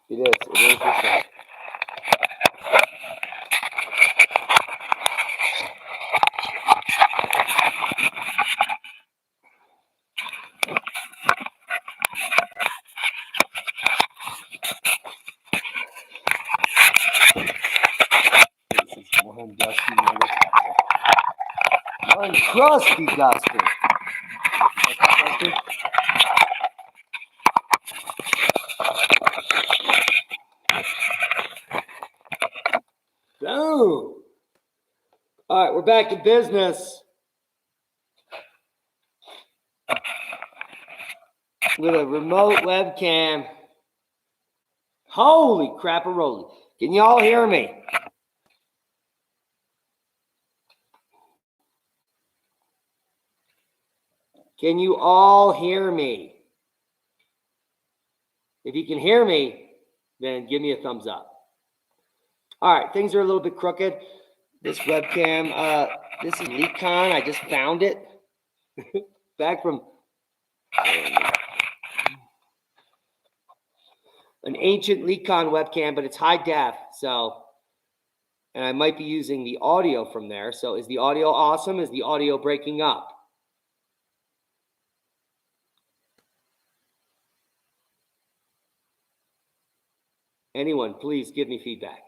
It is for sure. This is one dusty motherfucker. One crusty duster. Boom. All right, we're back in business with a remote webcam. Holy crap-a-rolly. Can y'all hear me? Can you all hear me? If you can hear me, then give me a thumbs up. All right, things are a little bit crooked. This webcam, this is Lecon. I just found it back from an ancient Lecon webcam, but it's high def. So, and I might be using the audio from there. So is the audio awesome? Is the audio breaking up? Anyone, please give me feedback.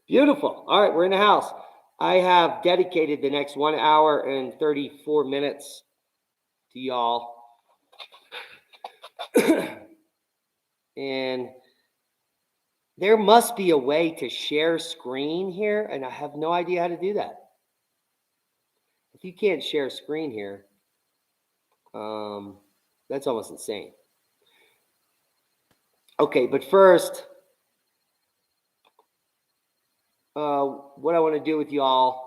Beautiful. All right, we're in the house. I have dedicated the next 1 hour and 34 minutes to y'all. And there must be a way to share screen here, and I have no idea how to do that. If you can't share screen here, that's almost insane. Okay, but first, what I want to do with y'all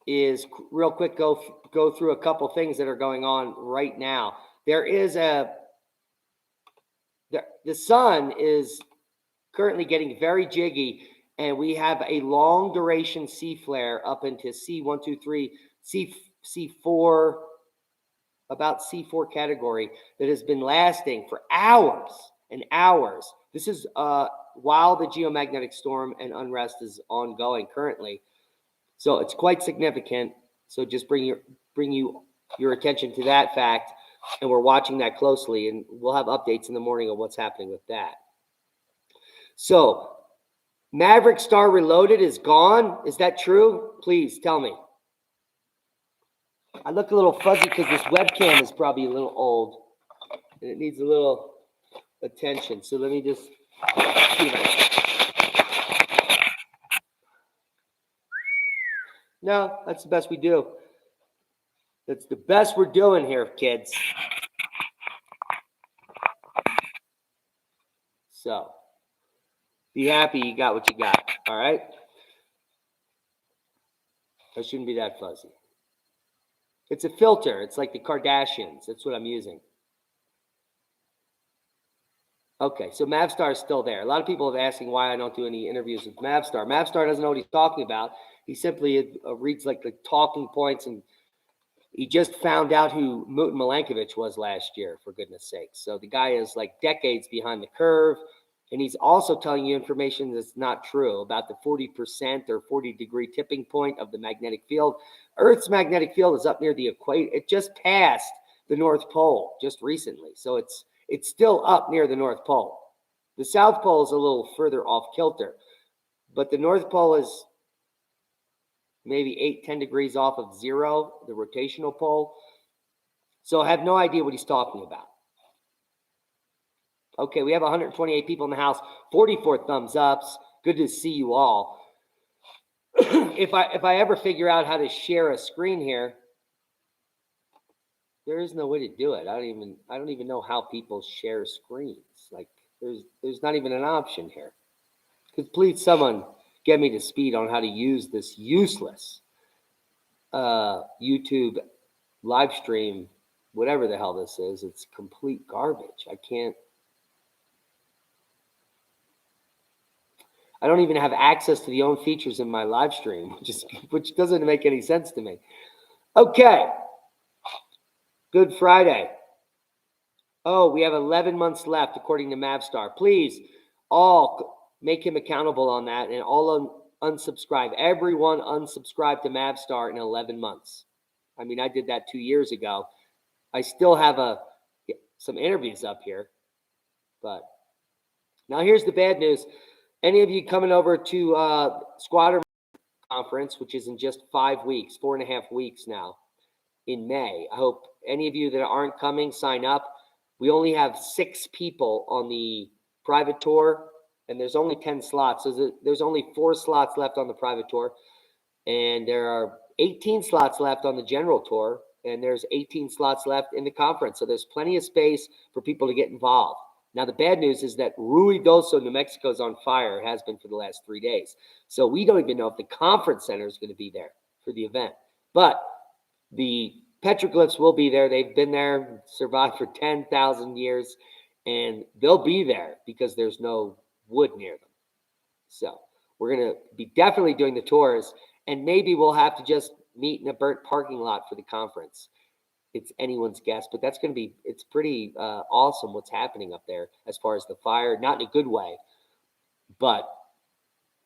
is real quick go through a couple things that are going on right now. There is the sun is currently getting very jiggy, and we have a long duration C flare up into C123, C4, about C4 category that has been lasting for hours and hours. This is while the geomagnetic storm and unrest is ongoing currently. So it's quite significant. So just bring your attention to that fact, and we're watching that closely, and we'll have updates in the morning of what's happening with that. So Maverick Star Reloaded is gone. Is that true? Please tell me. I look a little fuzzy because this webcam is probably a little old, and it needs a little attention. So let me just see. No, that's the best we do. That's the best we're doing here, kids. So be happy you got what you got, all right? That shouldn't be that fuzzy. It's a filter. It's like the Kardashians. That's what I'm using. Okay, so Mavstar is still there. A lot of people have asking why I don't do any interviews with Mavstar. Mavstar doesn't know what he's talking about. He simply reads like the talking points, and he just found out who Mutin Milankovitch was last year, for goodness sake. So the guy is like decades behind the curve, and he's also telling you information that's not true about the 40% or 40-degree tipping point of the magnetic field. Earth's magnetic field is up near the equator. It just passed the North Pole just recently, so it's still up near the North Pole. The South Pole is a little further off kilter, but the North Pole is maybe 8-10 degrees off of zero, the rotational pole. So I have no idea what he's talking about. Okay, we have 128 people in the house, 44 thumbs ups. Good to see you all. If I ever figure out how to share a screen here, there is no way to do it. I don't even know how people share screens. Like there's not even an option here. Could please someone get me to speed on how to use this useless YouTube live stream, whatever the hell this is. It's complete garbage. I don't even have access to the own features in my live stream, which doesn't make any sense to me. Okay. Good Friday. Oh, we have 11 months left, according to Mavstar. Please, all make him accountable on that, and all unsubscribe. Everyone unsubscribe to Mavstar in 11 months. I mean, I did that 2 years ago. I still have some interviews up here, but now here's the bad news. Any of you coming over to Squatter Conference, which is in just 5 weeks, 4.5 weeks now, in May. I hope any of you that aren't coming sign up. We only have 6 people on the private tour, and there's only 10 slots. So there's only 4 slots left on the private tour, and there are 18 slots left on the general tour, and there's 18 slots left in the conference. So there's plenty of space for people to get involved. Now, the bad news is that Ruidoso, New Mexico is on fire. It has been for the last 3 days. So we don't even know if the conference center is going to be there for the event. But the petroglyphs will be there. They've been there, survived for 10,000 years, and they'll be there because there's no wood near them. So we're going to be definitely doing the tours, and maybe we'll have to just meet in a burnt parking lot for the conference. It's anyone's guess, but that's going to be, it's pretty awesome what's happening up there as far as the fire, not in a good way, but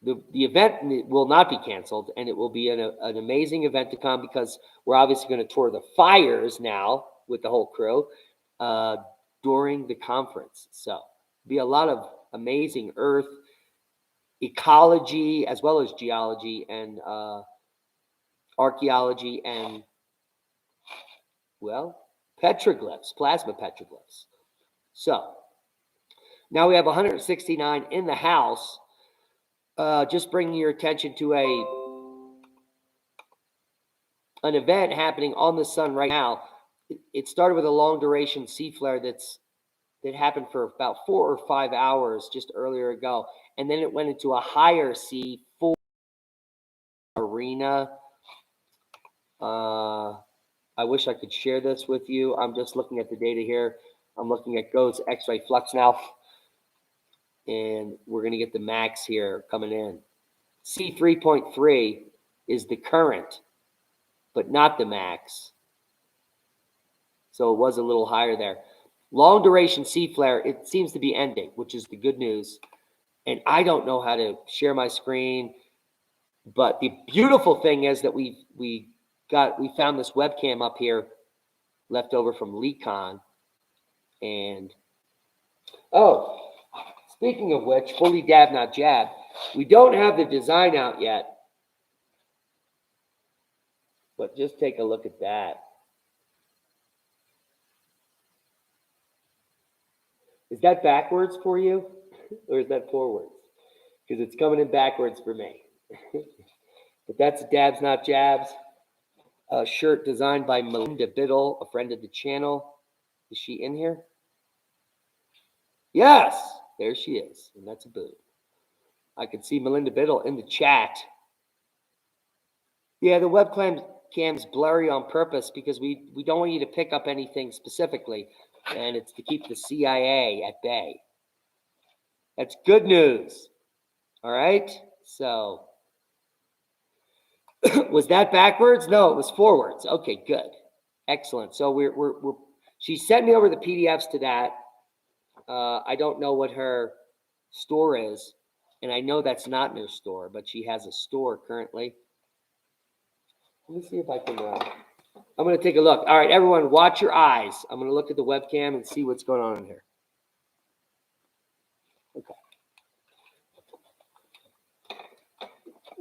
the event will not be canceled, and it will be an amazing event to come because we're obviously going to tour the fires now with the whole crew during the conference. So it'll be a lot of amazing earth ecology as well as geology and archaeology and, well, petroglyphs, plasma petroglyphs. So now we have 169 in the house. Just bringing your attention to an event happening on the sun right now. It started with a long duration C flare that happened for about 4 or 5 hours just earlier ago, and then it went into a higher C4 arena. I wish I could share this with you. I'm just looking at the data here. I'm looking at GOES X-ray flux now, and we're going to get the max here coming in. C3.3 is the current, but not the max. So it was a little higher there. Long duration C flare, it seems to be ending, which is the good news. And I don't know how to share my screen, but the beautiful thing is that we found this webcam up here left over from LeCon. And oh, speaking of which, fully dab, not jab. We don't have the design out yet, but just take a look at that. Is that backwards for you, or is that forwards? Because it's coming in backwards for me. But that's Dabs Not Jabs, a shirt designed by Melinda Biddle, a friend of the channel. Is she in here? Yes, there she is, and that's a boo. I can see Melinda Biddle in the chat. Yeah, the webcam's blurry on purpose because we don't want you to pick up anything specifically, and it's to keep the CIA at bay. That's good news. All right, so was that backwards? No, it was forwards. Okay, good, excellent. So she sent me over the PDFs to that. I don't know what her store is, and I know that's not in her store, but she has a store currently. Let me see if I can. I'm going to take a look. All right, everyone, watch your eyes. I'm going to look at the webcam and see what's going on in here. Okay.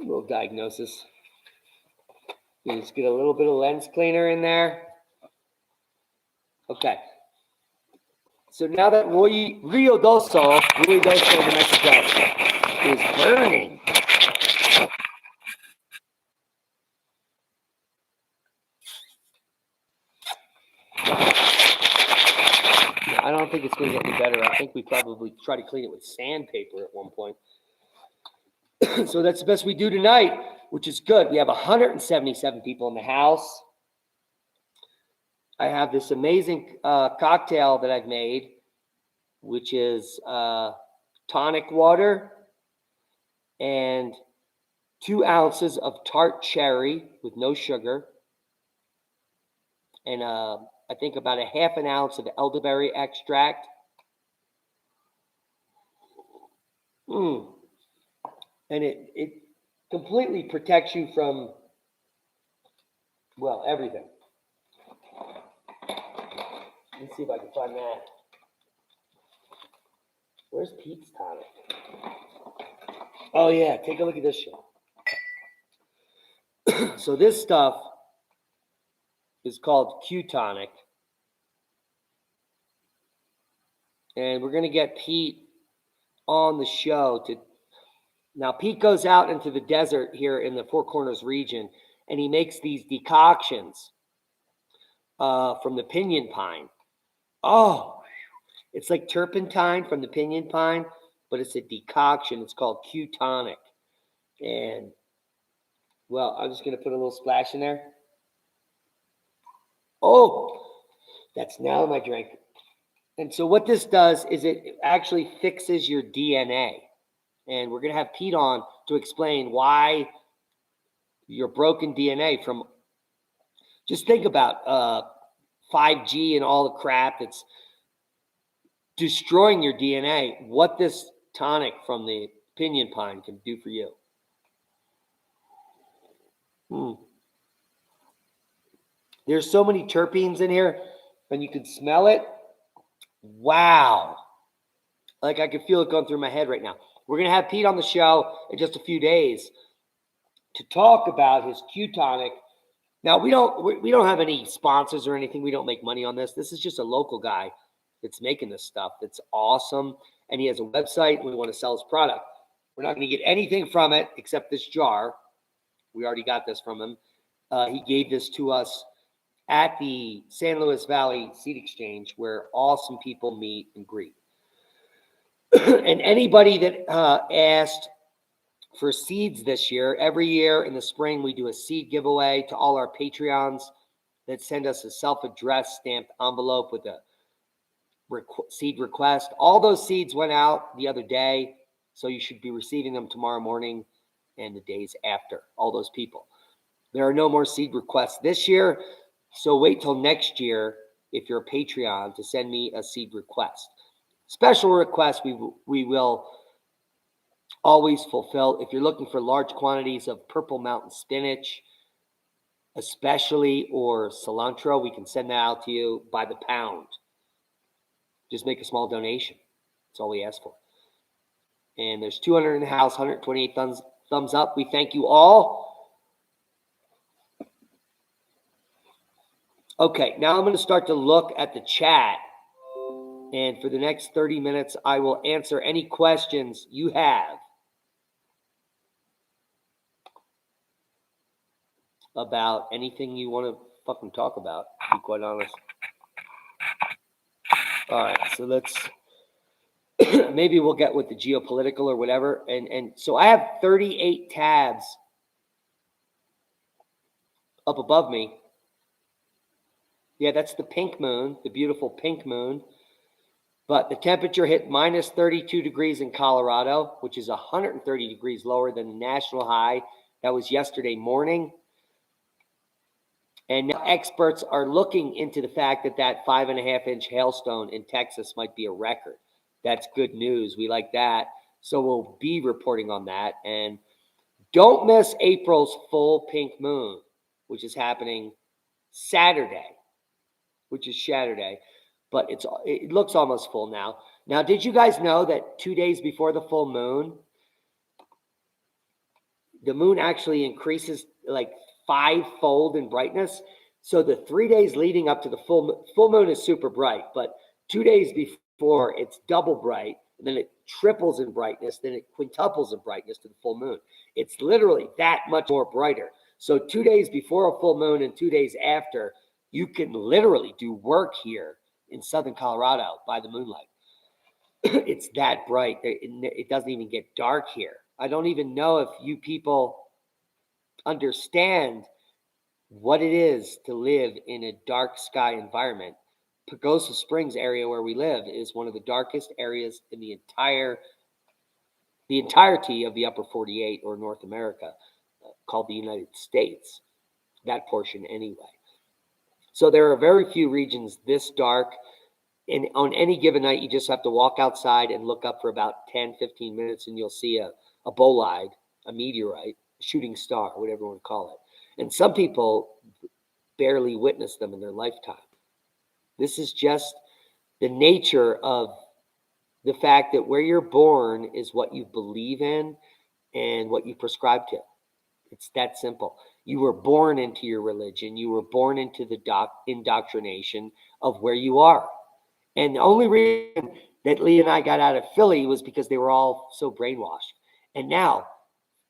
A little diagnosis. You just get a little bit of lens cleaner in there. Okay. So now that Ruidoso, New Mexico, is burning. I don't think it's going to get any better. I think we probably try to clean it with sandpaper at one point. So that's the best we do tonight, which is good. We have 177 people in the house. I have this amazing cocktail that I've made, which is tonic water and 2 ounces of tart cherry with no sugar, and a I think about a half an ounce of elderberry extract. And it completely protects you from, well, everything. Let's see if I can find that. Where's Pete's tonic? Oh yeah, take a look at this shit. So this stuff is called Q-tonic. And we're going to get Pete on the show to. Now, Pete goes out into the desert here in the Four Corners region, and he makes these decoctions from the pinyon pine. Oh, it's like turpentine from the pinyon pine, but it's a decoction. It's called Q-tonic. And, well, I'm just going to put a little splash in there. Oh, that's now my drink. And so what this does is it actually fixes your DNA. And we're going to have Pete on to explain why your broken DNA from, just think about 5G and all the crap that's destroying your DNA, what this tonic from the pinyon pine can do for you. There's so many terpenes in here, and you can smell it. Wow. Like I can feel it going through my head right now. We're going to have Pete on the show in just a few days to talk about his Q-tonic. Now, we don't have any sponsors or anything. We don't make money on this. This is just a local guy that's making this stuff. It's awesome. And he has a website, and we want to sell his product. We're not going to get anything from it except this jar. We already got this from him. He gave this to us at the San Luis Valley Seed Exchange, where awesome people meet and greet. And anybody that asked for seeds this year, every year in the spring, we do a seed giveaway to all our Patreons that send us a self-addressed stamped envelope with a seed request. All those seeds went out the other day, so you should be receiving them tomorrow morning and the days after, all those people. There are no more seed requests this year, so wait till next year if you're a Patreon to send me a seed request. Special requests we will always fulfill. If you're looking for large quantities of purple mountain spinach, especially, or cilantro, we can send that out to you by the pound. Just make a small donation. That's all we ask for. And there's 200 in the house, 128 thumbs up. We thank you all. Okay, now I'm going to start to look at the chat. And for the next 30 minutes, I will answer any questions you have about anything you want to fucking talk about, to be quite honest. All right, so let's, maybe we'll get with the geopolitical or whatever. And so I have 38 tabs up above me. Yeah, that's the pink moon, the beautiful pink moon. But the temperature hit minus 32 degrees in Colorado, which is 130 degrees lower than the national high. That was yesterday morning. And now experts are looking into the fact that 5.5-inch hailstone in Texas might be a record. That's good news. We like that. So we'll be reporting on that. And don't miss April's full pink moon, which is happening Saturday, but it looks almost full now. Now, did you guys know that 2 days before the full moon, the moon actually increases like 5-fold in brightness? So the 3 days leading up to the full moon is super bright, but 2 days before it's double bright, and then it triples in brightness, then it quintuples in brightness to the full moon. It's literally that much more brighter. So 2 days before a full moon and 2 days after, you can literally do work here in southern Colorado by the moonlight. It's that bright. It doesn't even get dark here. I don't even know if you people understand what it is to live in a dark sky environment. Pagosa Springs area where we live is one of the darkest areas in the entirety of the upper 48 or North America, called the United States. That portion anyway. So there are very few regions this dark. And on any given night, you just have to walk outside and look up for about 10, 15 minutes, and you'll see a bolide, a meteorite, a shooting star, whatever you want to call it. And some people barely witness them in their lifetime. This is just the nature of the fact that where you're born is what you believe in and what you prescribe to. It's that simple. You were born into your religion. You were born into the indoctrination of where you are. And the only reason that Lee and I got out of Philly was because they were all so brainwashed. And now,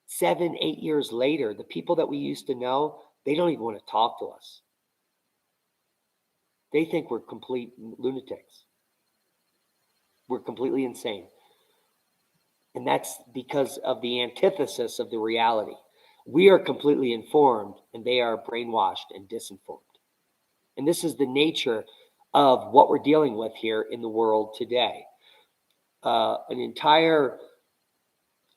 7, 8 years later, the people that we used to know, they don't even want to talk to us. They think we're complete lunatics. We're completely insane. And that's because of the antithesis of the reality. We are completely informed, and they are brainwashed and disinformed. And this is the nature of what we're dealing with here in the world today. An entire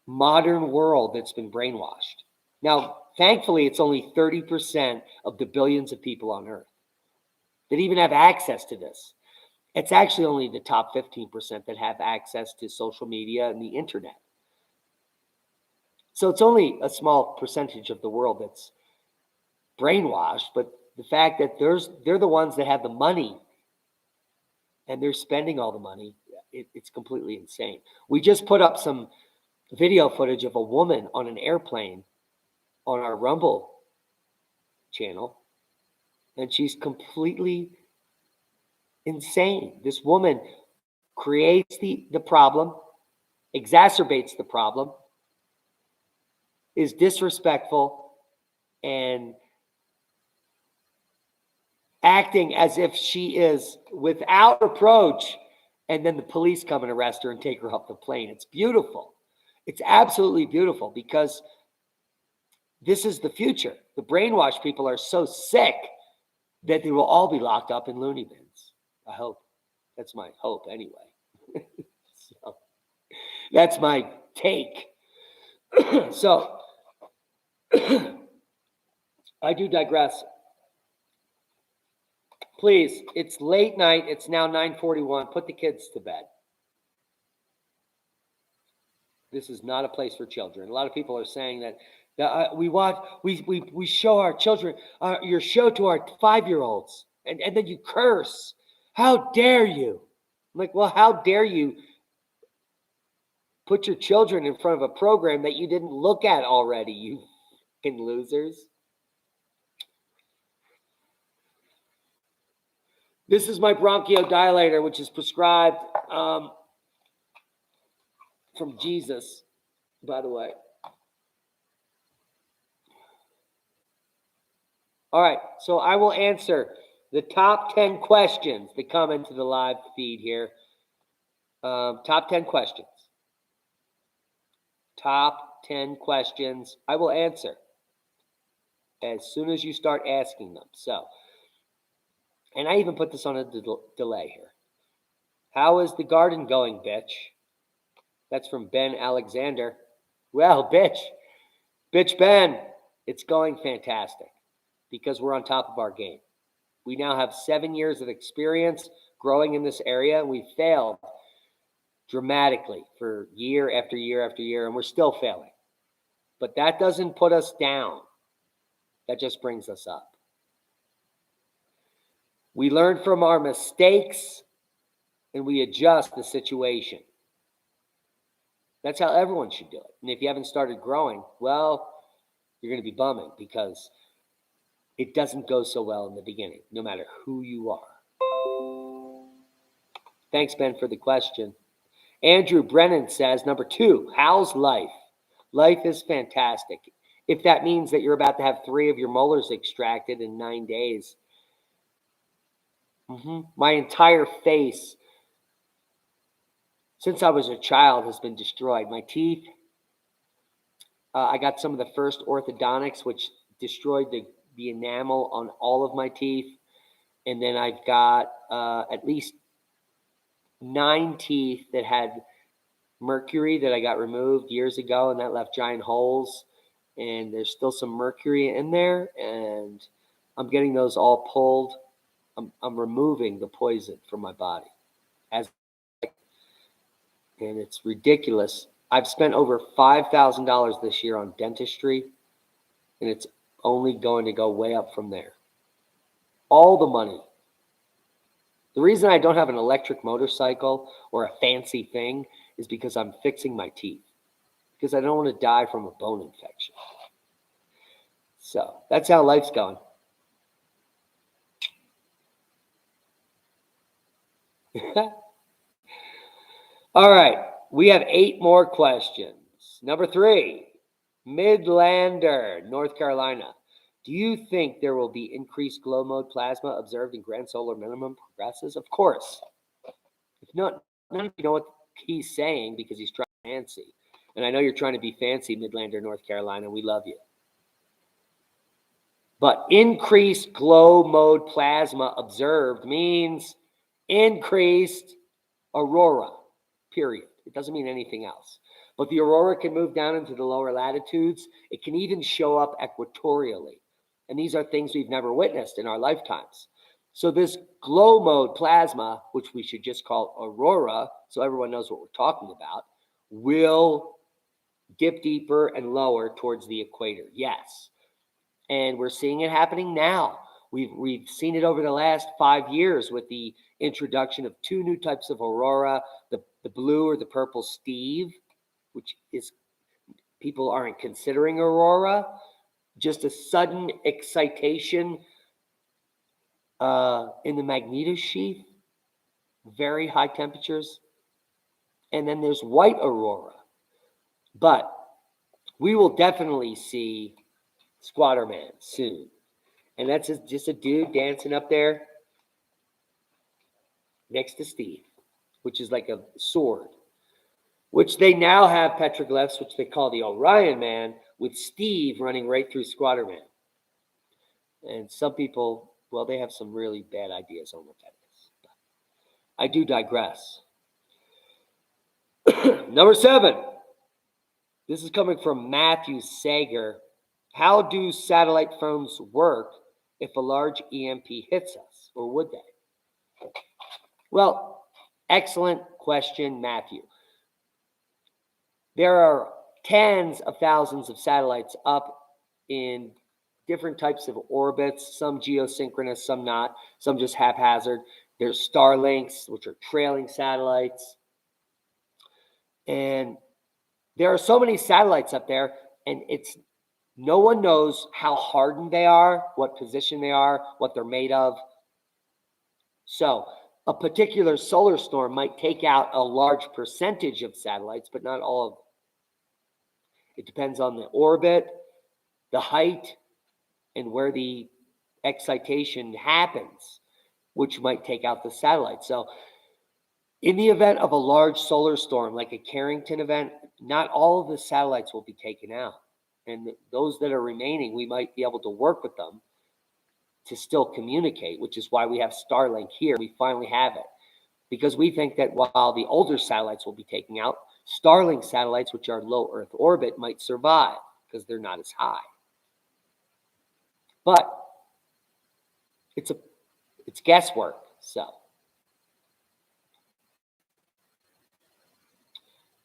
modern world that's been brainwashed. Now, thankfully, it's only 30% of the billions of people on Earth that even have access to this. It's actually only the top 15% that have access to social media and the internet. So it's only a small percentage of the world that's brainwashed, but the fact that they're the ones that have the money and they're spending all the money, it's completely insane. We just put up some video footage of a woman on an airplane on our Rumble channel, and she's completely insane. This woman creates the problem, exacerbates the problem, is disrespectful, and acting as if she is without reproach, and then the police come and arrest her and take her off the plane. It's beautiful. It's absolutely beautiful because this is the future. The brainwashed people are so sick that they will all be locked up in loony bins. I hope. That's my hope anyway. So that's my take. So I do digress. Please, it's late night. It's now 9:41. Put the kids to bed. This is not a place for children. A lot of people are saying that we show our children your show to our 5-year-olds, and then you curse. How dare you? I'm like, well, how dare you put your children in front of a program that you didn't look at already, you fucking losers? This is my bronchodilator, which is prescribed from Jesus, by the way. All right, so I will answer the top 10 questions that come into the live feed here. Top 10 questions. Top 10 questions I will answer as soon as you start asking them. So, and I even put this on a delay here. How is the garden going, bitch? That's from Ben Alexander. Well, bitch Ben, it's going fantastic because we're on top of our game. We now have 7 years of experience growing in this area. We failed dramatically for year after year after year, and we're still failing. But that doesn't put us down. That just brings us up. We learn from our mistakes and we adjust the situation. That's how everyone should do it. And if you haven't started growing, well, you're going to be bumming because it doesn't go so well in the beginning, no matter who you are. Thanks, Ben, for the question. Andrew Brennan says, number 2, how's life? Life is fantastic. If that means that you're about to have 3 of your molars extracted in 9 days. My entire face, since I was a child, has been destroyed. My teeth, I got some of the first orthodontics, which destroyed the enamel on all of my teeth. And then I've got at least 9 teeth that had mercury that I got removed years ago, and that left giant holes. And there's still some mercury in there, and I'm getting those all pulled. I'm removing the poison from my body, and it's ridiculous. I've spent over $5,000 this year on dentistry, and it's only going to go way up from there. All the money. The reason I don't have an electric motorcycle or a fancy thing is because I'm fixing my teeth, because I don't want to die from a bone infection. So that's how life's going. All right, we have 8 more questions. Number 3, Midlander, North Carolina. Do you think there will be increased glow mode plasma observed in grand solar minimum progresses? Of course. If not, none of you know what he's saying because he's trying to be fancy. And I know you're trying to be fancy, Midlander, North Carolina. We love you. But increased glow mode plasma observed means increased aurora, period. It doesn't mean anything else. But the aurora can move down into the lower latitudes. It can even show up equatorially. And these are things we've never witnessed in our lifetimes. So this glow mode plasma, which we should just call aurora, so everyone knows what we're talking about, will dip deeper and lower towards the equator. Yes. And we're seeing it happening now. We've seen it over the last 5 years with the introduction of 2 new types of aurora, the blue or the purple Steve, which is, people aren't considering aurora, just a sudden excitation in the magnetosheath, very high temperatures. And then there's white aurora. But we will definitely see Squatter Man soon. And that's just a dude dancing up there next to Steve, which is like a sword, which they now have petroglyphs, which they call the Orion Man, with Steve running right through Squatter Man. And some people, well, they have some really bad ideas on what that is. But I do digress. Number 7. This is coming from Matthew Sager. How do satellite phones work if a large EMP hits us, or would they? Well, excellent question, Matthew. There are tens of thousands of satellites up in different types of orbits, some geosynchronous, some not, some just haphazard. There's Starlinks, which are trailing satellites. And there are so many satellites up there, and no one knows how hardened they are, what position they are, what they're made of. So a particular solar storm might take out a large percentage of satellites, but not all of them. It depends on the orbit, the height, and where the excitation happens, which might take out the satellites. So in the event of a large solar storm, like a Carrington event, not all of the satellites will be taken out. And those that are remaining, we might be able to work with them to still communicate, which is why we have Starlink here. We finally have it, because we think that while the older satellites will be taken out, Starlink satellites, which are low Earth orbit, might survive because they're not as high. But it's guesswork. So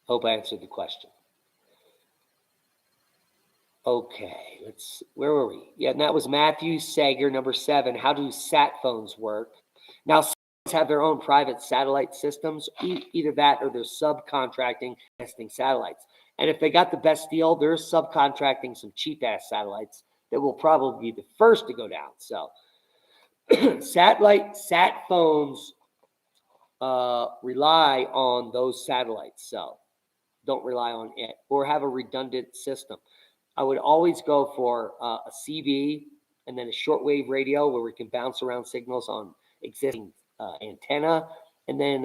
hope I answered the question. Okay, where were we? Yeah, and that was Matthew Sager, number 7. How do sat phones work? Now, some have their own private satellite systems, either that or they're subcontracting testing satellites. And if they got the best deal, they're subcontracting some cheap-ass satellites that will probably be the first to go down. So sat phones rely on those satellites. So don't rely on it, or have a redundant system. I would always go for a CB and then a shortwave radio where we can bounce around signals on existing antenna, and then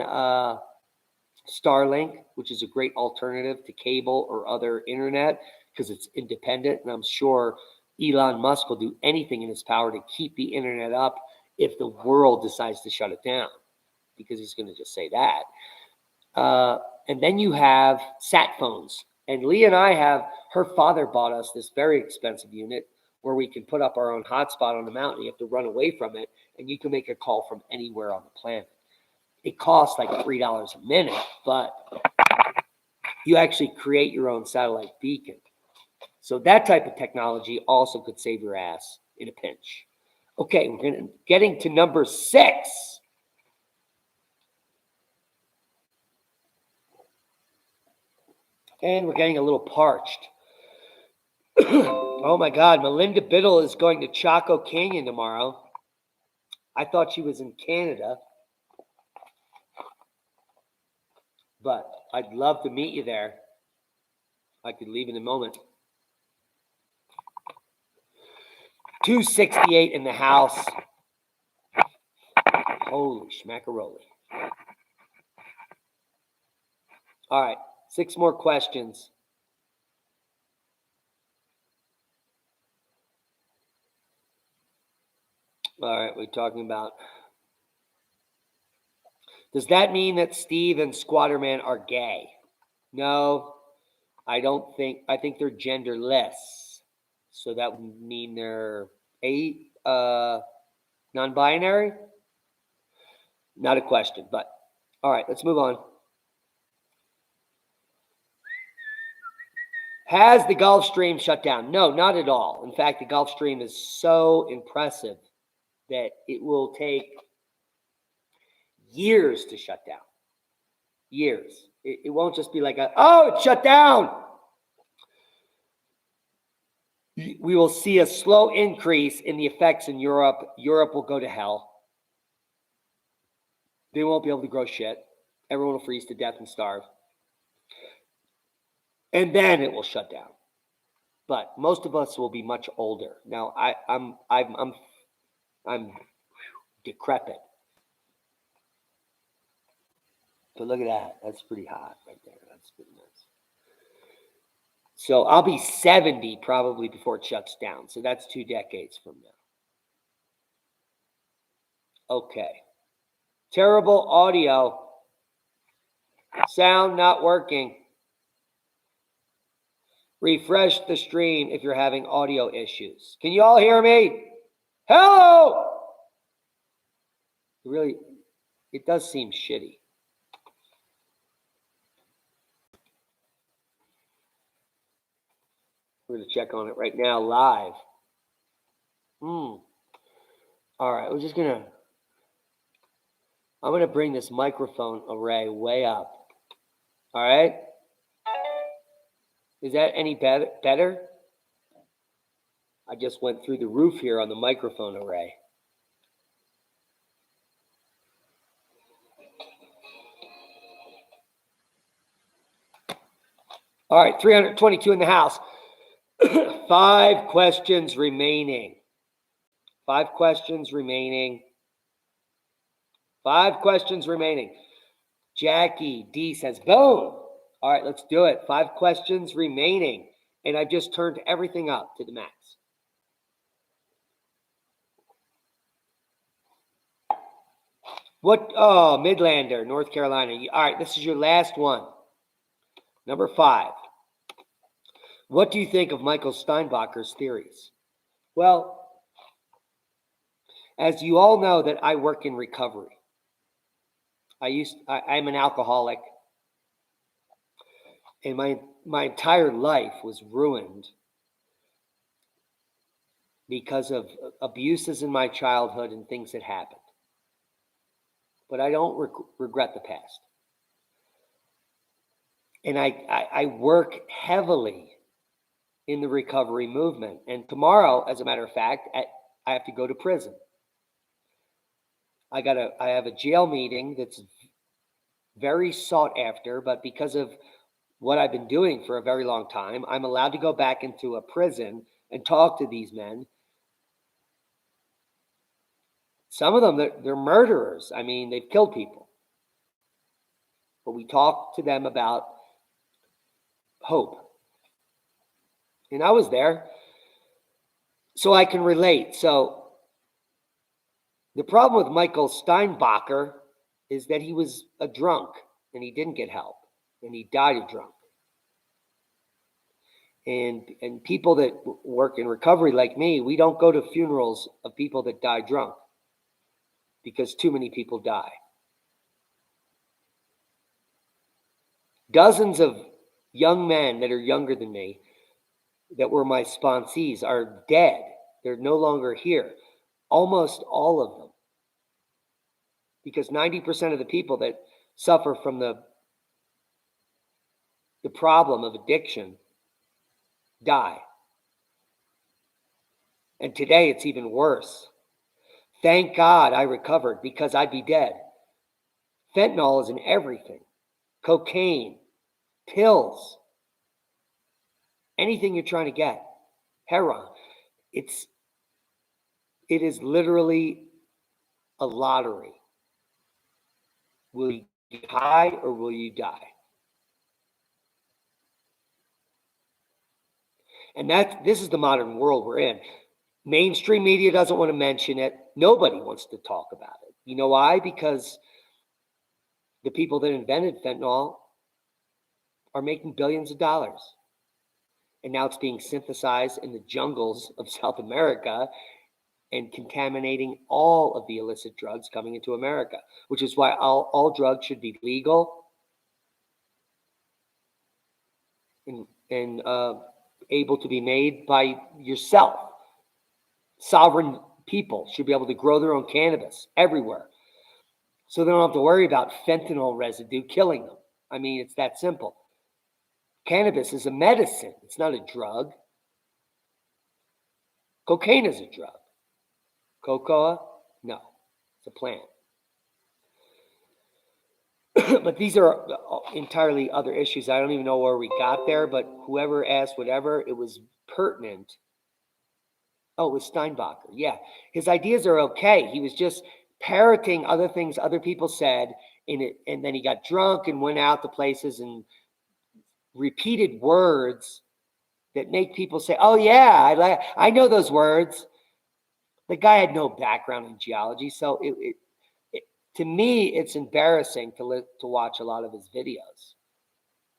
Starlink, which is a great alternative to cable or other internet because it's independent. And I'm sure Elon Musk will do anything in his power to keep the internet up if the world decides to shut it down, because he's going to just say that. And then you have sat phones. And Lee and I her father bought us this very expensive unit where we can put up our own hotspot on the mountain. You have to run away from it, and you can make a call from anywhere on the planet. It costs like $3 a minute, but you actually create your own satellite beacon. So that type of technology also could save your ass in a pinch. Okay, we're getting to number 6. And we're getting a little parched. Oh my God, Melinda Biddle is going to Chaco Canyon tomorrow. I thought she was in Canada. But I'd love to meet you there. I could leave in a moment. 268 in the house. Holy schmackaroli. All right, 6 more questions. All right, we're talking about, does that mean that Steve and Squatterman are gay? No, I don't think. I think they're genderless. So that would mean they're non-binary? Not a question, but all right, let's move on. Has the Gulf Stream shut down? No, not at all. In fact, the Gulf Stream is so impressive that it will take years to shut down. Years. It won't just be like, it shut down. We will see a slow increase in the effects in Europe. Europe will go to hell. They won't be able to grow shit. Everyone will freeze to death and starve. And then it will shut down. But most of us will be much older. Now I'm decrepit. But look at that. That's pretty hot right there. That's pretty nice. So I'll be 70 probably before it shuts down. So that's 2 decades from now. Okay. Terrible audio. Sound not working. Refresh the stream if you're having audio issues. Can you all hear me? Hello! Really, it does seem shitty. We're going to check on it right now live. All right, I'm going to bring this microphone array way up. All right? Is that any better? I just went through the roof here on the microphone array. All right, 322 in the house. 5 questions remaining. 5 questions remaining. 5 questions remaining. Jackie D says, boom. All right, let's do it. 5 questions remaining. And I've just turned everything up to the max. Midlander, North Carolina. All right, this is your last one. Number 5. What do you think of Michael Steinbacher's theories? Well, as you all know that I work in recovery. I'm an alcoholic. And my entire life was ruined because of abuses in my childhood and things that happened. But I don't regret the past. And I work heavily in the recovery movement. And tomorrow, as a matter of fact, I have to go to prison. I have a jail meeting that's very sought after, but because of what I've been doing for a very long time, I'm allowed to go back into a prison and talk to these men. Some of them, they're murderers. I mean, they've killed people. But we talk to them about hope. And I was there, so I can relate. So the problem with Michael Steinbacher is that he was a drunk and he didn't get help and he died a drunk. And people that work in recovery like me, we don't go to funerals of people that die drunk because too many people die. Dozens of young men that are younger than me that were my sponsees are dead. They're no longer here. Almost all of them. Because 90% of the people that suffer from the problem of addiction die. And today it's even worse. Thank God I recovered because I'd be dead. Fentanyl is in everything. Cocaine, pills, anything you're trying to get. Heroin. It is literally a lottery. Will you get high or will you die? And this is the modern world we're in. Mainstream media doesn't want to mention it. Nobody wants to talk about it. You know why? Because the people that invented fentanyl are making billions of dollars. And now it's being synthesized in the jungles of South America and contaminating all of the illicit drugs coming into America, which is why all drugs should be legal and able to be made by yourself. Sovereign people should be able to grow their own cannabis everywhere. So they don't have to worry about fentanyl residue killing them. I mean, it's that simple. Cannabis is a medicine. It's not a drug. Cocaine is a drug. Cocoa? No, it's a plant. But these are entirely other issues. I don't even know where we got there, but whoever asked whatever, it was pertinent. Oh, it was Steinbacher. Yeah, his ideas are okay. He was just parroting other things other people said in it, and then he got drunk and went out to places and repeated words that make people say, "Oh yeah, I know those words." The guy had no background in geology, so to me, it's embarrassing to watch a lot of his videos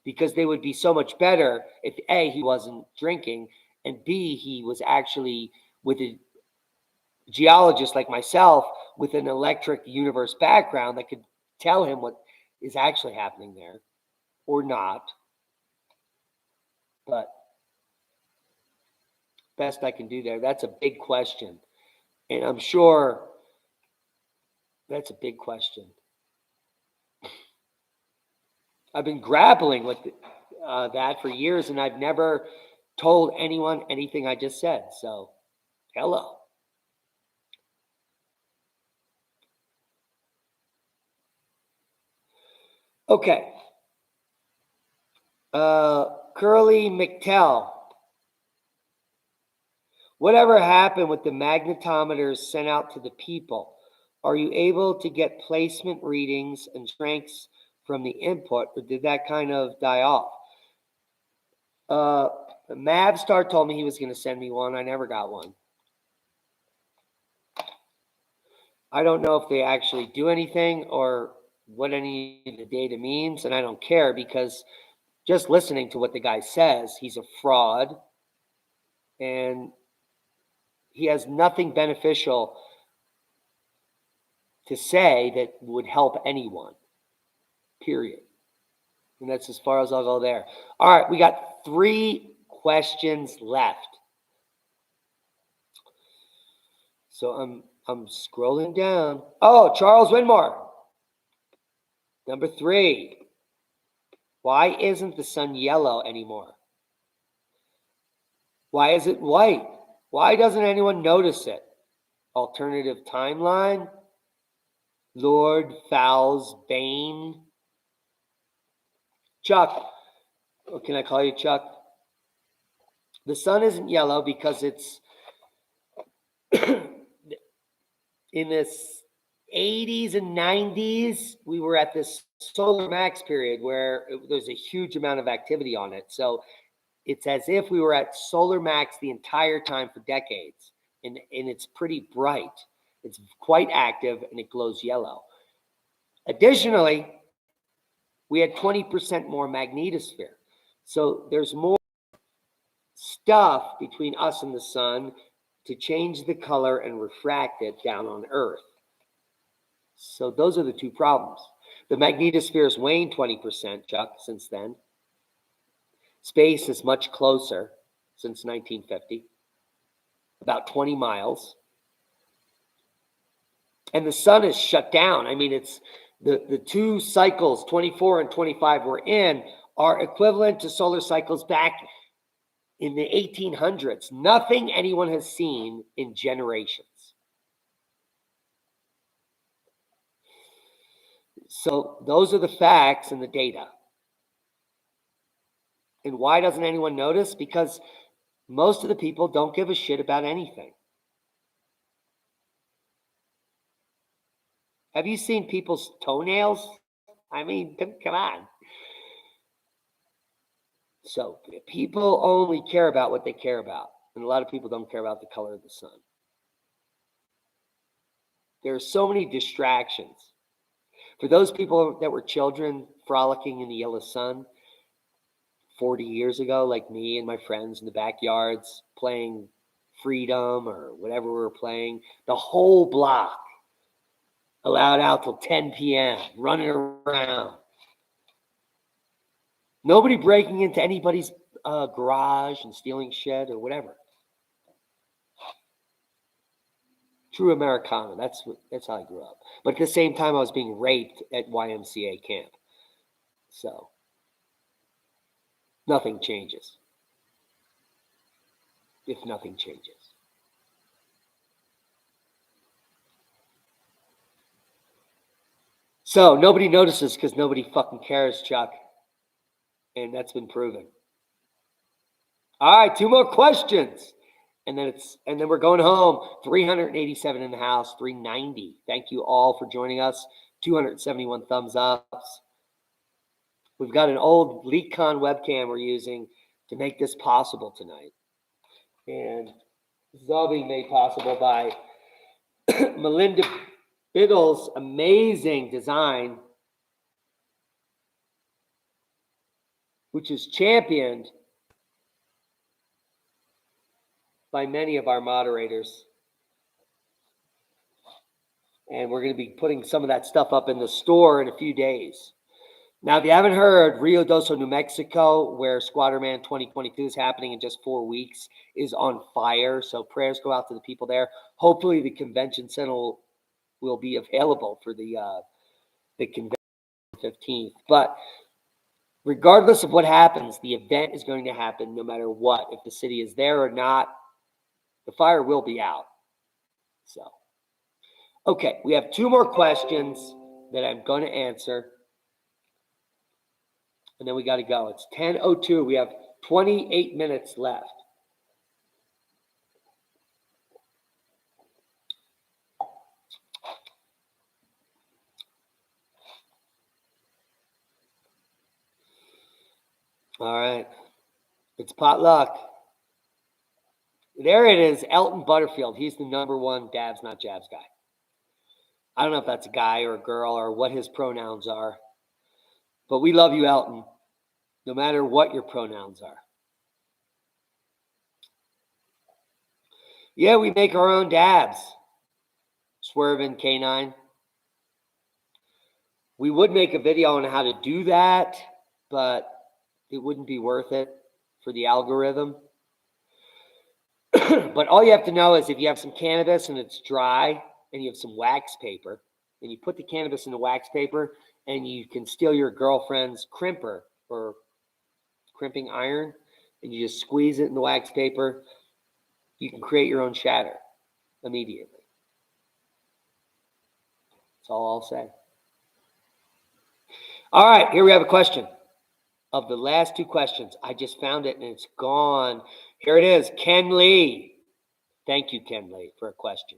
because they would be so much better if A, he wasn't drinking, and B, he was actually with a geologist like myself with an electric universe background that could tell him what is actually happening there or not. But best I can do there. That's a big question. And I'm sure that's a big question. I've been grappling with that for years, and I've never told anyone anything I just said. So, hello. Okay. Curly McTell. Whatever happened with the magnetometers sent out to the people? Are you able to get placement readings and strengths from the input, or did that kind of die off? Mavstar told me he was going to send me one. I never got one. I don't know if they actually do anything or what any of the data means, and I don't care because just listening to what the guy says, he's a fraud, and he has nothing beneficial to say that would help anyone, period. And that's as far as I'll go there. All right, we got 3 questions left. So I'm scrolling down. Oh, Charles Winmore. Number 3. Why isn't the sun yellow anymore? Why is it white? Why doesn't anyone notice it? Alternative timeline? Lord Fowl's Bane? Chuck. Oh, can I call you Chuck? The sun isn't yellow because it's in this 80s and 90s, we were at this solar max period where there's a huge amount of activity on it. So it's as if we were at solar max the entire time for decades. And it's pretty bright. It's quite active and it glows yellow. Additionally, we had 20% more magnetosphere. So there's more stuff between us and the sun to change the color and refract it down on Earth. So those are the two problems. The magnetosphere has waned 20%, Chuck, since then. Space is much closer since 1950, about 20 miles. And the sun is shut down. I mean, it's the two cycles, 24 and 25 we're in, are equivalent to solar cycles back in the 1800s. Nothing anyone has seen in generations. So those are the facts and the data. And why doesn't anyone notice? Because most of the people don't give a shit about anything. Have you seen people's toenails? I mean, come on. So people only care about what they care about. And a lot of people don't care about the color of the sun. There are so many distractions. For those people that were children frolicking in the yellow sun 40 years ago, like me and my friends in the backyards playing Freedom or whatever we were playing, the whole block allowed out till 10 p.m., running around. Nobody breaking into anybody's garage and stealing shit or whatever. True Americana. That's how I grew up. But at the same time, I was being raped at YMCA camp. So nothing changes. If nothing changes. So nobody notices because nobody fucking cares, Chuck. And that's been proven. All right, 2 more questions. And then we're going home. 387 in the house, 390. Thank you all for joining us. 271 thumbs ups. We've got an old LeakCon webcam we're using to make this possible tonight. And this is all being made possible by Melinda Biddle's amazing design, which is championed by many of our moderators. And we're going to be putting some of that stuff up in the store in a few days. Now, if you haven't heard, Rio Doso, New Mexico, where Squatterman 2022 is happening in just 4 weeks, is on fire. So prayers go out to the people there. Hopefully the convention center will be available for the convention on the 15th. But regardless of what happens, the event is going to happen no matter what. If the city is there or not, the fire will be out. So, okay, we have 2 more questions that I'm going to answer. And then we got to go. It's 10:02. We have 28 minutes left. All right. It's potluck. There it is, Elton Butterfield. He's the #1 Dabs Not Jabs guy. I don't know if that's a guy or a girl or what his pronouns are. But we love you, Elton, no matter what your pronouns are. Yeah, we make our own dabs. Swerving K9. We would make a video on how to do that, but it wouldn't be worth it for the algorithm. But all you have to know is if you have some cannabis and it's dry and you have some wax paper, and you put the cannabis in the wax paper and you can steal your girlfriend's crimper or crimping iron and you just squeeze it in the wax paper, you can create your own shatter immediately. That's all I'll say. All right, here we have a question. Of the last 2 questions, I just found it and it's gone. Here it is, Ken Lee. Thank you, Ken Lee, for a question.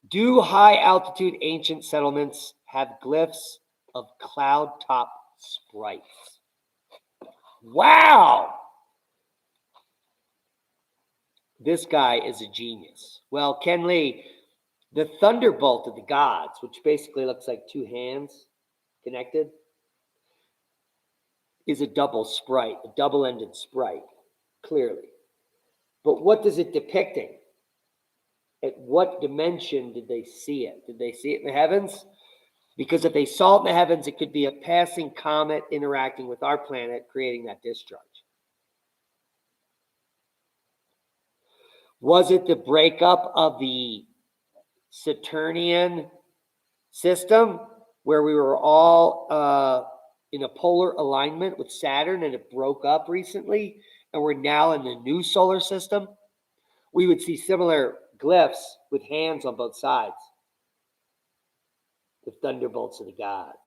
Do high-altitude ancient settlements have glyphs of cloud-top sprites? Wow! This guy is a genius. Well, Ken Lee, the thunderbolt of the gods, which basically looks like 2 hands connected, is a double sprite, a double-ended sprite, clearly. But what is it depicting? At what dimension did they see it? Did they see it in the heavens? Because if they saw it in the heavens, it could be a passing comet interacting with our planet, creating that discharge. Was it the breakup of the Saturnian system where we were all in a polar alignment with Saturn and it broke up recently and we're now in the new solar system? We would see similar glyphs with hands on both sides, the thunderbolts of the gods.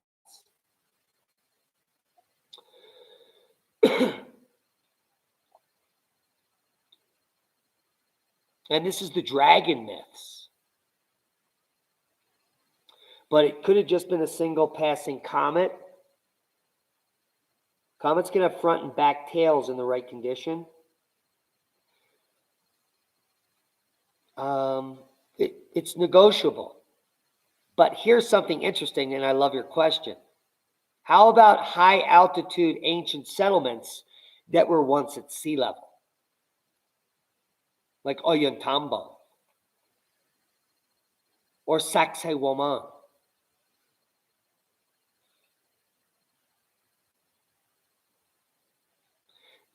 And this is the dragon myths. But it could have just been a single passing comet. Comets can have front and back tails in the right condition. It's negotiable. But here's something interesting, and I love your question. How about high altitude ancient settlements that were once at sea level? Like Ollantaytambo or Sacsayhuaman.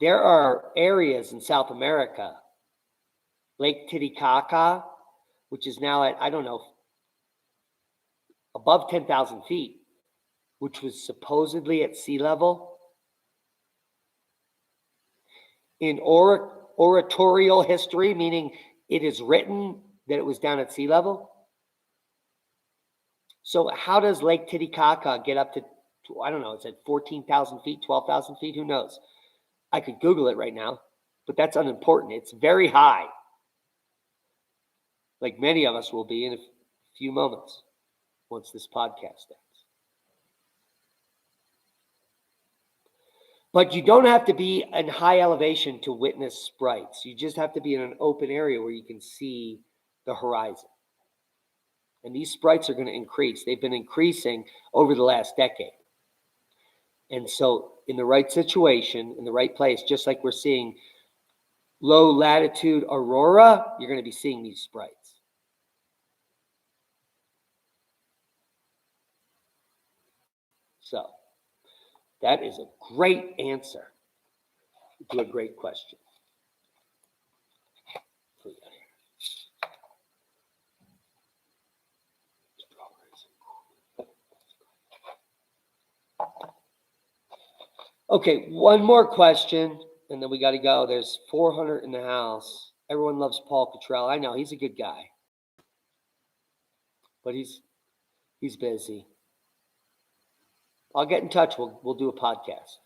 There are areas in South America, Lake Titicaca, which is now at, I don't know, above 10,000 feet, which was supposedly at sea level. In oratorial history, meaning it is written that it was down at sea level. So how does Lake Titicaca get up to I don't know, it's at 14,000 feet, 12,000 feet, who knows? I could Google it right now, but that's unimportant. It's very high, like many of us will be in a few moments once this podcast ends. But you don't have to be in high elevation to witness sprites. You just have to be in an open area where you can see the horizon. And these sprites are going to increase. They've been increasing over the last decade. And so in the right situation, in the right place, just like we're seeing low latitude aurora, you're going to be seeing these sprites. So that is a great answer to a great question. Okay, one more question, and then we got to go. There's 400 in the house. Everyone loves Paul Cottrell. I know, he's a good guy. But he's busy. I'll get in touch. We'll do a podcast.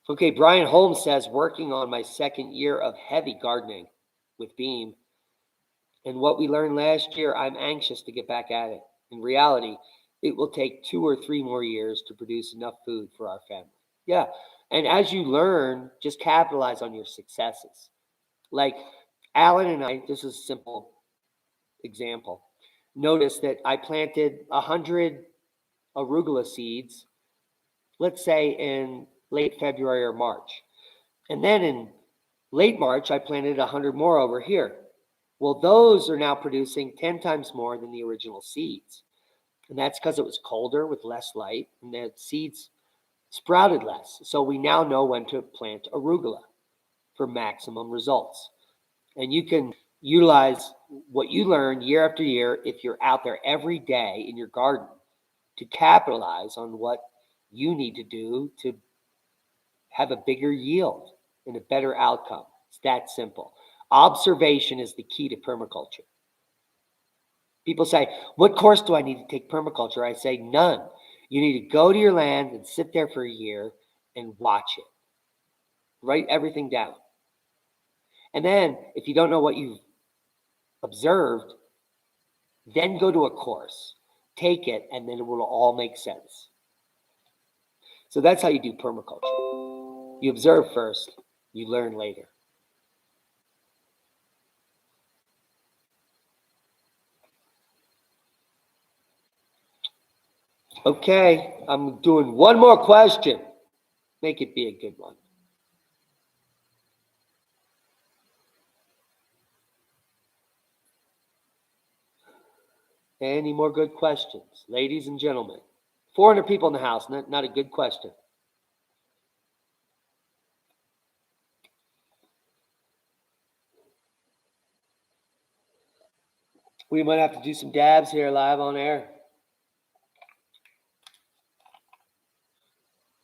Okay, Brian Holmes says, working on my second year of heavy gardening with Beam. And what we learned last year, I'm anxious to get back at it. In reality, it will take 2 or 3 more years to produce enough food for our family. Yeah, and as you learn, just capitalize on your successes. Like Alan and I, this is a simple example. Notice that I planted 100 arugula seeds, let's say in late February or March. And then in late March, I planted 100 more over here. Well, those are now producing 10 times more than the original seeds. And that's because it was colder with less light and the seeds sprouted less. So we now know when to plant arugula for maximum results. And you can utilize what you learn year after year if you're out there every day in your garden to capitalize on what you need to do to have a bigger yield and a better outcome. It's that simple. Observation is the key to permaculture. People say, what course do I need to take permaculture? I say, none. You need to go to your land and sit there for a year and watch it. Write everything down. And then if you don't know what you've observed, then go to a course. Take it, and then it will all make sense. So that's how you do permaculture. You observe first, you learn later. Okay, I'm doing one more question. Make it be a good one. Any more good questions? Ladies and gentlemen, 400 people in the house, not a good question. We might have to do some dabs here live on air.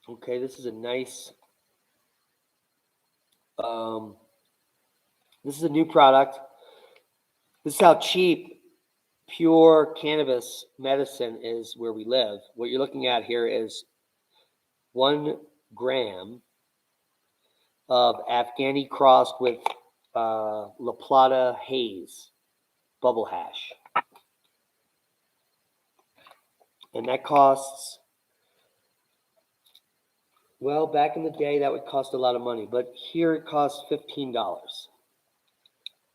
Okay, this is a nice, this is a new product. This is how cheap pure cannabis medicine is where we live. What you're looking at here is 1 gram of Afghani crossed with La Plata haze, bubble hash. And that costs, well, back in the day, that would cost a lot of money. But here it costs $15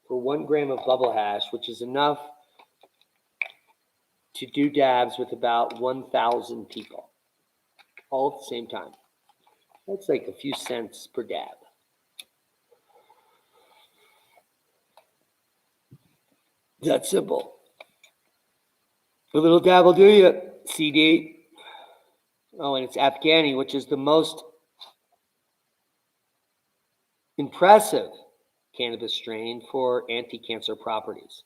for 1 gram of bubble hash, which is enough to do dabs with about 1,000 people all at the same time. That's like a few cents per dab. That simple. A little dab will do you, CD. Oh, and it's Afghani, which is the most impressive cannabis strain for anti-cancer properties.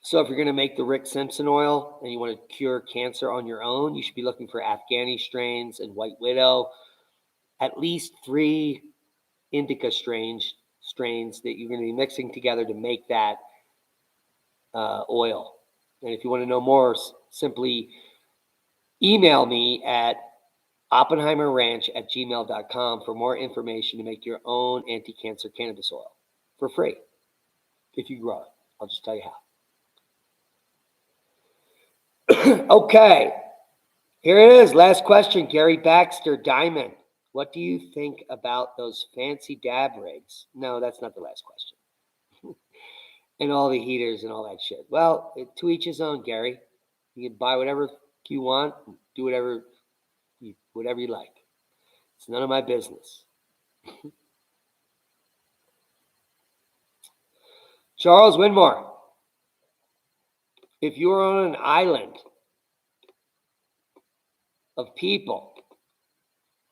So if you're going to make the Rick Simpson oil and you want to cure cancer on your own, you should be looking for Afghani strains and White Widow, at least 3 indica strains that you're going to be mixing together to make that oil. And if you want to know more, simply email me at oppenheimerranch@gmail.com for more information to make your own anti-cancer cannabis oil for free if you grow it. I'll just tell you how. Okay, here it is. Last question. Gary Baxter, Diamond. What do you think about those fancy dab rigs? No, that's not the last question. And all the heaters and all that shit. Well, to each his own, Gary. You can buy whatever you want, do whatever you like. It's none of my business. Charles Winmore. If you were on an island of people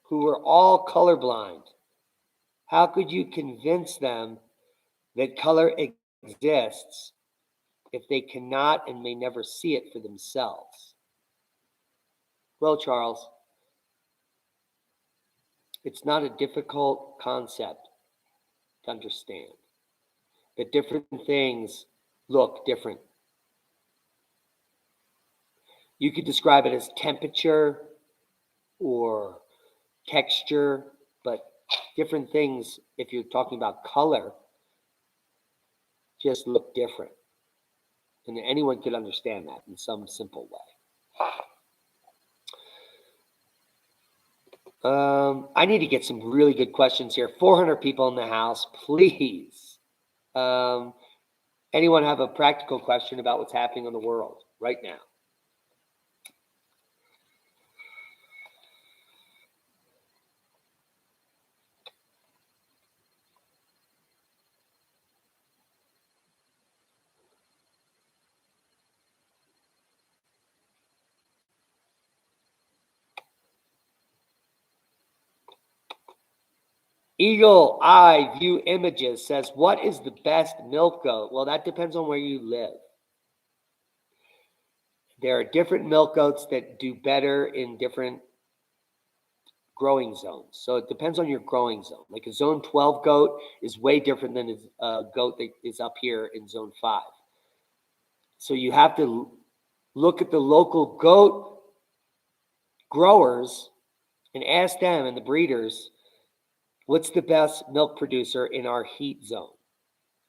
who were all colorblind, how could you convince them that color exists if they cannot and may never see it for themselves? Well, Charles, it's not a difficult concept to understand that different things look different. You could describe it as temperature or texture, but different things, if you're talking about color, just look different. And anyone could understand that in some simple way. I need to get some really good questions here. 400 people in the house, please. Anyone have a practical question about what's happening in the world right now? Eagle Eye View Images says, what is the best milk goat? Well, that depends on where you live. There are different milk goats that do better in different growing zones. So it depends on your growing zone. Like a zone 12 goat is way different than a goat that is up here in zone 5. So you have to look at the local goat growers and ask them and the breeders, what's the best milk producer in our heat zone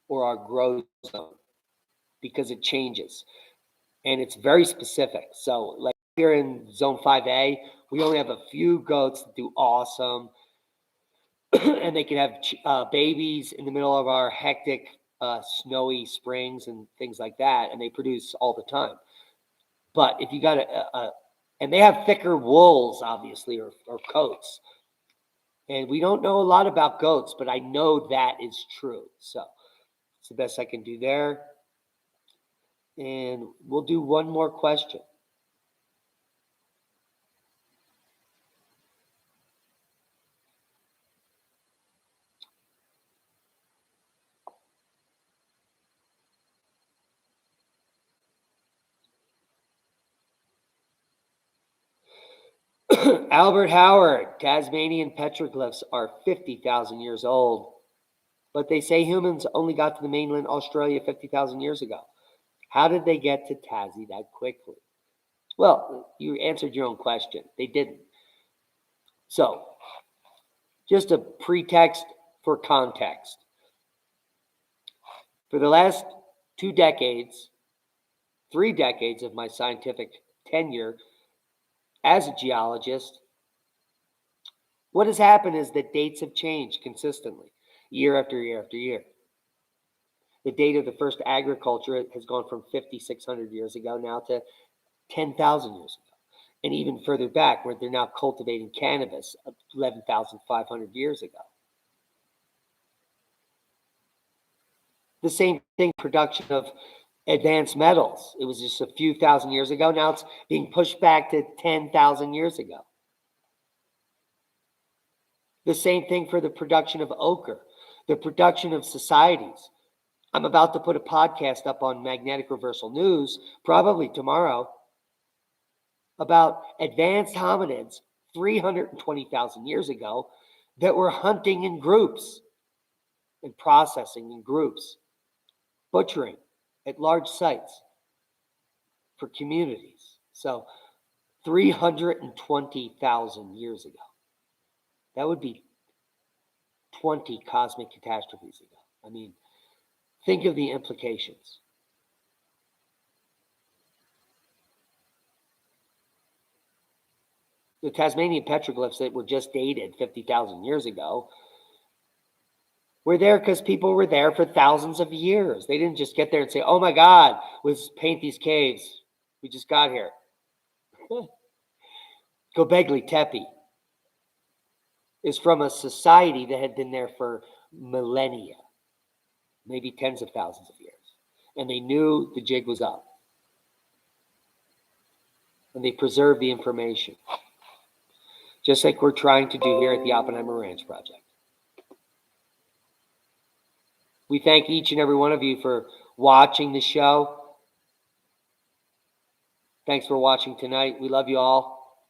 or our grow zone? Because it changes and it's very specific. So like here in zone 5A, we only have a few goats that do awesome and they can have babies in the middle of our hectic snowy springs and things like that, and they produce all the time. But if you got And they have thicker wools, obviously, or coats. And we don't know a lot about goats, but I know that is true. So it's the best I can do there. And we'll do one more question. Albert Howard, Tasmanian petroglyphs are 50,000 years old, but they say humans only got to the mainland Australia 50,000 years ago. How did they get to Tassie that quickly? Well, you answered your own question. They didn't. So, just a pretext for context. For the last 2 decades, 3 decades of my scientific tenure as a geologist, what has happened is that dates have changed consistently, year after year after year. The date of the first agriculture has gone from 5,600 years ago now to 10,000 years ago. And even further back, where they're now cultivating cannabis 11,500 years ago. The same thing, production of advanced metals. It was just a few thousand years ago. Now it's being pushed back to 10,000 years ago. The same thing for the production of ochre, the production of societies. I'm about to put a podcast up on Magnetic Reversal News, probably tomorrow, about advanced hominids 320,000 years ago that were hunting in groups and processing in groups, butchering at large sites for communities. So 320,000 years ago. That would be 20 cosmic catastrophes ago. I mean, think of the implications. The Tasmanian petroglyphs that were just dated 50,000 years ago were there because people were there for thousands of years. They didn't just get there and say, oh my God, let's paint these caves. We just got here. Göbekli Tepe is from a society that had been there for millennia, maybe tens of thousands of years. And they knew the jig was up. And they preserved the information. Just like we're trying to do here at the Oppenheimer Ranch Project. We thank each and every one of you for watching the show. Thanks for watching tonight. We love you all.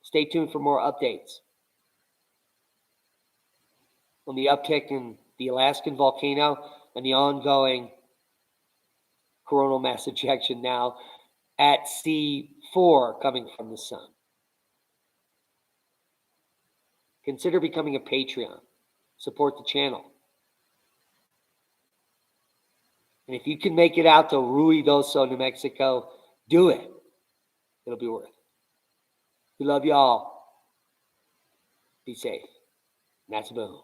Stay tuned for more updates on the uptick in the Alaskan volcano and the ongoing coronal mass ejection now at C4 coming from the sun. Consider becoming a Patreon. Support the channel. And if you can make it out to Ruidoso, New Mexico, do it. It'll be worth it. We love y'all. Be safe. And that's a boom.